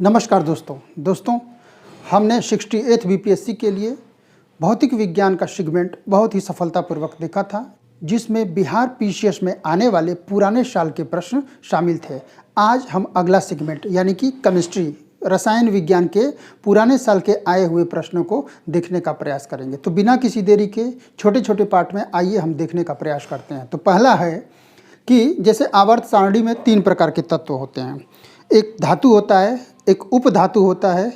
नमस्कार दोस्तों हमने 68th बीपीएससी के लिए भौतिक विज्ञान का सेगमेंट बहुत ही सफलतापूर्वक देखा था, जिसमें बिहार पीसीएस में आने वाले पुराने साल के प्रश्न शामिल थे। आज हम अगला सेगमेंट यानी कि केमिस्ट्री रसायन विज्ञान के पुराने साल के आए हुए प्रश्नों को देखने का प्रयास करेंगे। तो बिना किसी देरी के छोटे छोटे पार्ट में आइए हम देखने का प्रयास करते हैं। तो पहला है कि जैसे आवर्त सारणी में 3 प्रकार के तत्व होते हैं। एक धातु होता है, एक उपधातु होता है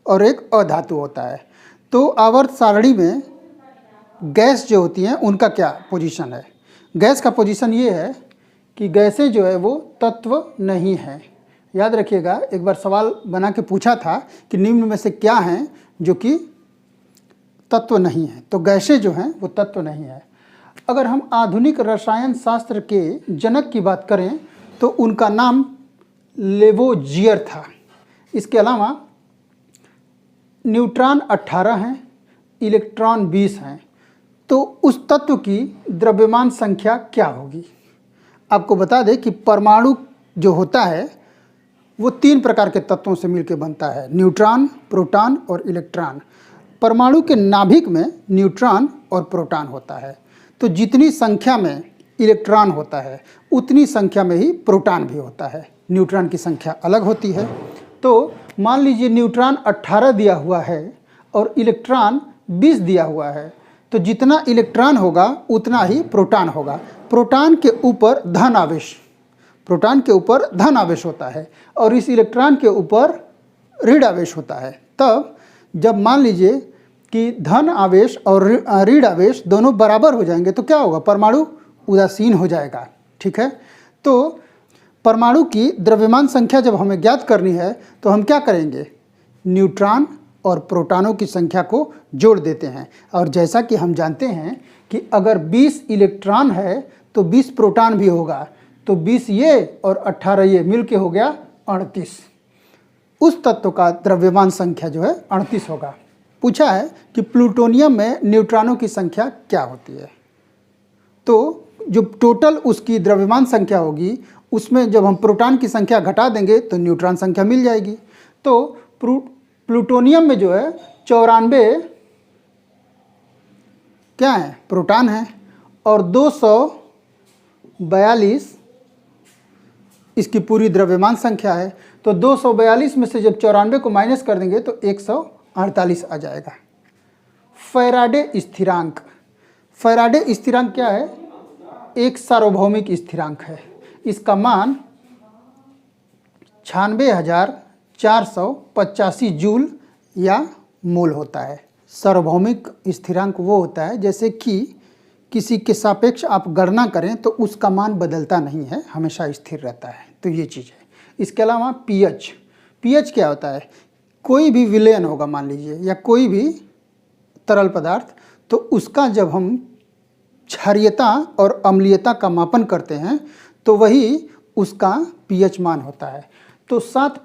और एक अधातु होता है। तो आवर्त सारणी में गैस जो होती हैं उनका क्या पोजीशन है? गैस का पोजीशन ये है कि गैसें जो है वो तत्व नहीं है। याद रखिएगा, एक बार सवाल बना के पूछा था कि निम्न में से क्या हैं जो कि तत्व नहीं है। तो गैसें जो हैं वो तत्व नहीं है। अगर हम आधुनिक रसायन शास्त्र के जनक की बात करें तो उनका नाम लेवोजियर था। इसके अलावा न्यूट्रॉन 18 हैं, इलेक्ट्रॉन 20 हैं। तो उस तत्व की द्रव्यमान संख्या क्या होगी? आपको बता दें कि परमाणु जो होता है वो 3 प्रकार के तत्वों से मिलकर बनता है, न्यूट्रॉन, प्रोटॉन और इलेक्ट्रॉन। परमाणु के नाभिक में न्यूट्रॉन और प्रोटॉन होता है। तो जितनी संख्या में इलेक्ट्रॉन होता है उतनी संख्या में ही प्रोटॉन भी होता है। न्यूट्रॉन की संख्या अलग होती है। तो मान लीजिए न्यूट्रॉन 18 दिया हुआ है और इलेक्ट्रॉन 20 दिया हुआ है, तो जितना इलेक्ट्रॉन होगा उतना ही प्रोटॉन होगा। प्रोटॉन के ऊपर धन आवेश होता है और इस इलेक्ट्रॉन के ऊपर ऋण आवेश होता है। तब जब मान लीजिए कि धन आवेश और ऋण आवेश दोनों बराबर हो जाएंगे तो क्या होगा? परमाणु उदासीन हो जाएगा। ठीक है। तो परमाणु की द्रव्यमान संख्या जब हमें ज्ञात करनी है तो हम क्या करेंगे? न्यूट्रॉन और प्रोटॉनों की संख्या को जोड़ देते हैं। और जैसा कि हम जानते हैं कि अगर 20 इलेक्ट्रॉन है तो 20 प्रोटॉन भी होगा। तो 20 ये और 18 ये मिलके हो गया 38। उस तत्व का द्रव्यमान संख्या जो है 38 होगा। पूछा है कि प्लूटोनियम में न्यूट्रॉनों की संख्या क्या होती है। तो जो टोटल उसकी द्रव्यमान संख्या होगी उसमें जब हम प्रोटॉन की संख्या घटा देंगे तो न्यूट्रॉन संख्या मिल जाएगी। तो प्लूटोनियम में जो है 94 क्या है? प्रोटॉन है और 242 इसकी पूरी द्रव्यमान संख्या है। तो 242 में से जब 94 को माइनस कर देंगे तो 148 आ जाएगा। फैराडे स्थिरांक क्या है? एक सार्वभौमिक स्थिरांक है। इसका मान 96,485 जूल या मोल होता है। सार्वभौमिक स्थिरांक वो होता है जैसे कि किसी के सापेक्ष आप गणना करें तो उसका मान बदलता नहीं है, हमेशा स्थिर रहता है। तो ये चीज़ है। इसके अलावा पीएच क्या होता है? कोई भी विलयन होगा मान लीजिए या कोई भी तरल पदार्थ, तो उसका जब हम क्षारीयता और अम्लीयता का मापन करते हैं तो वही उसका पीएच मान होता है। तो 7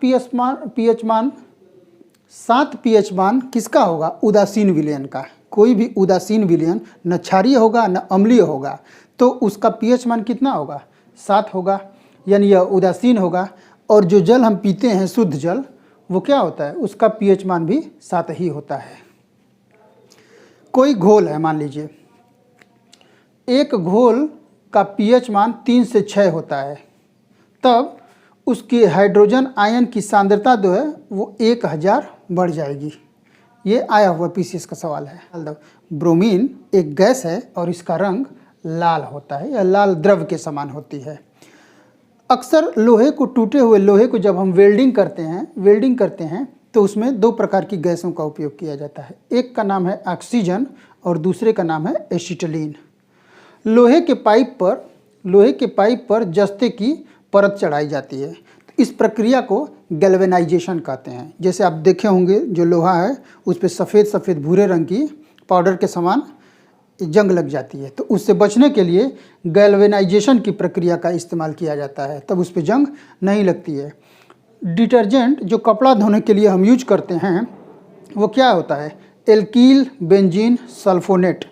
पीएच मान किसका होगा? उदासीन विलयन का। कोई भी उदासीन विलयन न क्षारीय होगा न अम्लीय होगा, तो उसका पीएच मान कितना होगा? 7 होगा, यानी यह उदासीन होगा। और जो जल हम पीते हैं शुद्ध जल, वो क्या होता है? उसका पीएच मान भी 7 ही होता है। कोई घोल है, मान लीजिए एक घोल का पीएच मान 3 से 6 होता है, तब उसकी हाइड्रोजन आयन की सांद्रता जो है वो 1000 बढ़ जाएगी। ये आया हुआ पीसीएस का सवाल है। ब्रोमीन एक गैस है और इसका रंग लाल होता है या लाल द्रव के समान होती है। अक्सर टूटे हुए लोहे को जब हम वेल्डिंग करते हैं तो उसमें 2 प्रकार की गैसों का उपयोग किया जाता है। एक का नाम है ऑक्सीजन और दूसरे का नाम है एसिटिलीन। लोहे के पाइप पर जस्ते की परत चढ़ाई जाती है। तो इस प्रक्रिया को गैल्वेनाइजेशन कहते हैं। जैसे आप देखे होंगे जो लोहा है उस पर सफ़ेद भूरे रंग की पाउडर के समान जंग लग जाती है। तो उससे बचने के लिए गैल्वेनाइजेशन की प्रक्रिया का इस्तेमाल किया जाता है, तब उस पर जंग नहीं लगती है। डिटर्जेंट जो कपड़ा धोने के लिए हम यूज करते हैं वो क्या होता है? एल्कील बेंजीन सल्फोनेट।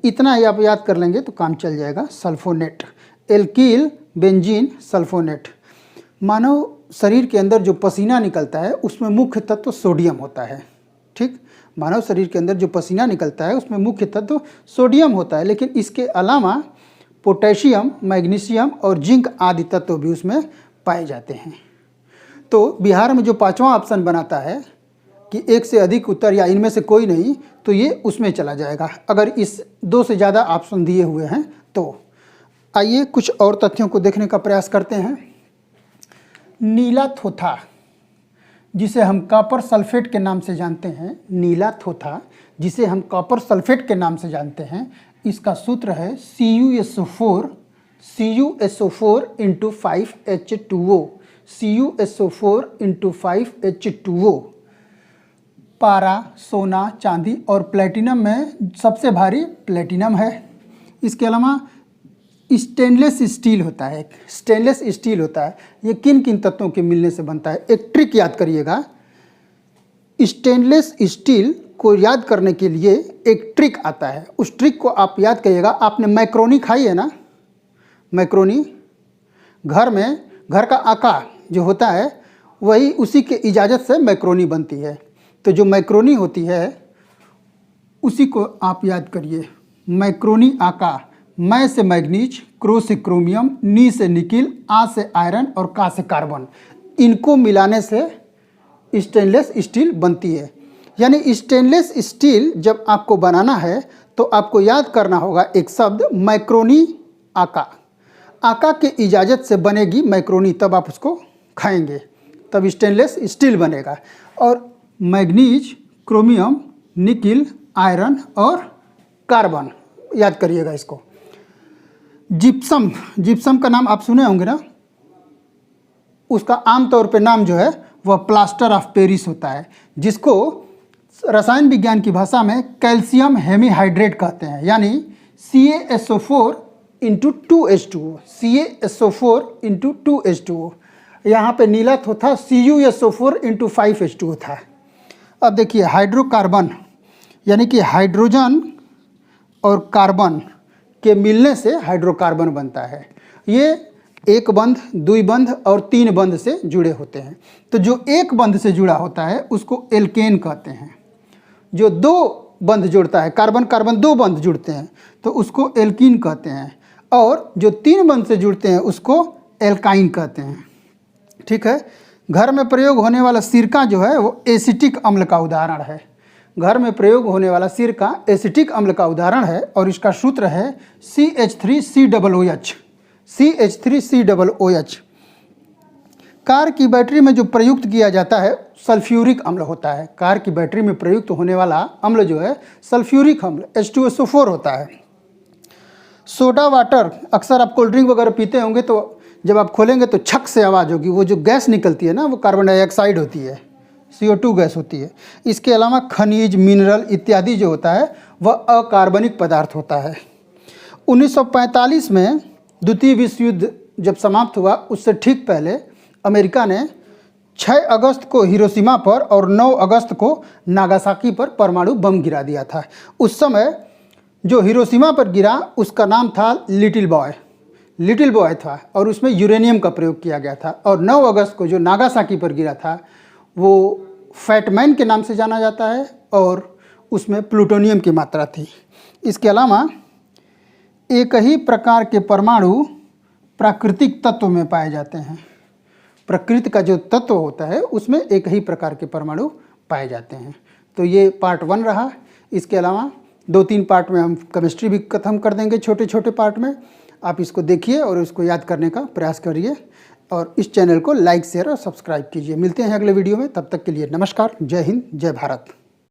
इतना ही आप याद कर लेंगे तो काम चल जाएगा। Sulfonate, alkyl benzene sulfonate. मानव शरीर के अंदर जो पसीना निकलता है उसमें मुख्य तत्व सोडियम होता है। ठीक, मानव शरीर के अंदर जो पसीना निकलता है उसमें मुख्य तत्व सोडियम होता है, लेकिन इसके अलावा पोटेशियम, मैग्नीशियम और जिंक आदि तत्व भी उसमें पाए जाते हैं। तो बिहार में जो पांचवा ऑप्शन बनाता है कि एक से अधिक उत्तर या इनमें से कोई नहीं, तो ये उसमें चला जाएगा अगर इस दो से ज़्यादा ऑप्शन दिए हुए हैं तो। आइए कुछ और तथ्यों को देखने का प्रयास करते हैं। नीला थोथा, जिसे हम कॉपर सल्फेट के नाम से जानते हैं, नीला थोथा जिसे हम कॉपर सल्फेट के नाम से जानते हैं, इसका सूत्र है CuSO4 into 5H2O, CuSO4 into 5H2O। पारा, सोना, चांदी और प्लेटिनम में सबसे भारी प्लेटिनम है। इसके अलावा स्टेनलेस स्टील होता है, स्टेनलेस स्टील होता है, ये किन किन तत्वों के मिलने से बनता है? एक ट्रिक याद करिएगा, स्टेनलेस स्टील को याद करने के लिए एक ट्रिक आता है, उस ट्रिक को आप याद करिएगा। आपने मैक्रोनी खाई है ना, मैक्रोनी घर में, घर का आका जो होता है वही उसी के इजाज़त से मैक्रोनी बनती है। तो जो मैक्रोनी होती है उसी को आप याद करिए, मैक्रोनी आका। मै से मैग्नीज, क्रो से क्रोमियम, नी से निकिल, आ से आयरन और का से कार्बन, इनको मिलाने से स्टेनलेस स्टील बनती है। यानी स्टेनलेस स्टील जब आपको बनाना है तो आपको याद करना होगा एक शब्द मैक्रोनी आका। आका के इजाज़त से बनेगी मैक्रोनी, तब आप उसको खाएंगे, तब स्टेनलेस स्टील बनेगा। और मैग्नीज, क्रोमियम, निकिल, आयरन और कार्बन याद करिएगा इसको। जिप्सम, जिप्सम का नाम आप सुने होंगे ना, उसका आमतौर पे नाम जो है वह प्लास्टर ऑफ पेरिस होता है, जिसको रसायन विज्ञान की भाषा में कैल्शियम हेमीहाइड्रेट कहते हैं, यानी CaSO4 into 2H2O, CaSO4 into 2H2O। यहाँ पे नीला थोथा CuSO4 इंटू 5H2O था। अब देखिए हाइड्रोकार्बन, यानी कि हाइड्रोजन और कार्बन के मिलने से हाइड्रोकार्बन बनता है। ये एक बंध, द्विबंध और तीन बंध से जुड़े होते हैं। तो जो एक बंध से जुड़ा होता है उसको एल्केन कहते हैं। जो दो बंध जोड़ता है, कार्बन कार्बन दो बंध जुड़ते हैं तो उसको एल्कीन कहते हैं, और जो तीन बंध से जुड़ते हैं उसको एल्काइन कहते हैं। ठीक है, घर में प्रयोग होने वाला सिरका जो है वो एसिटिक अम्ल का उदाहरण है। घर में प्रयोग होने वाला सिरका एसिटिक अम्ल का उदाहरण है और इसका सूत्र है CH3COOH, CH3COOH। कार की बैटरी में जो प्रयुक्त किया जाता है सल्फ्यूरिक अम्ल होता है। कार की बैटरी में प्रयुक्त होने वाला अम्ल जो है सल्फ्यूरिक अम्ल H2SO4 होता है। सोडा वाटर, अक्सर आप कोल्ड ड्रिंक वगैरह पीते होंगे तो जब आप खोलेंगे तो छक से आवाज़ होगी, वो जो गैस निकलती है ना वो कार्बन डाइऑक्साइड होती है, CO2 गैस होती है। इसके अलावा खनिज, मिनरल इत्यादि जो होता है वह अकार्बनिक पदार्थ होता है। 1945 में द्वितीय विश्व युद्ध जब समाप्त हुआ उससे ठीक पहले अमेरिका ने 6 अगस्त को हिरोशिमा पर और 9 अगस्त को नागासाकी पर परमाणु बम गिरा दिया था। उस समय जो हिरोशिमा पर गिरा उसका नाम था लिटिल बॉय था और उसमें यूरेनियम का प्रयोग किया गया था। और 9 अगस्त को जो नागासाकी पर गिरा था वो फैटमैन के नाम से जाना जाता है और उसमें प्लूटोनियम की मात्रा थी। इसके अलावा एक ही प्रकार के परमाणु प्राकृतिक तत्व में पाए जाते हैं। प्रकृति का जो तत्व होता है उसमें एक ही प्रकार के परमाणु पाए जाते हैं। तो ये पार्ट 1 रहा। इसके अलावा 2-3 पार्ट में हम केमिस्ट्री भी खत्म कर देंगे, छोटे छोटे पार्ट में। आप इसको देखिए और इसको याद करने का प्रयास करिए और इस चैनल को लाइक, शेयर और सब्सक्राइब कीजिए। मिलते हैं अगले वीडियो में, तब तक के लिए नमस्कार। जय हिंद, जय भारत।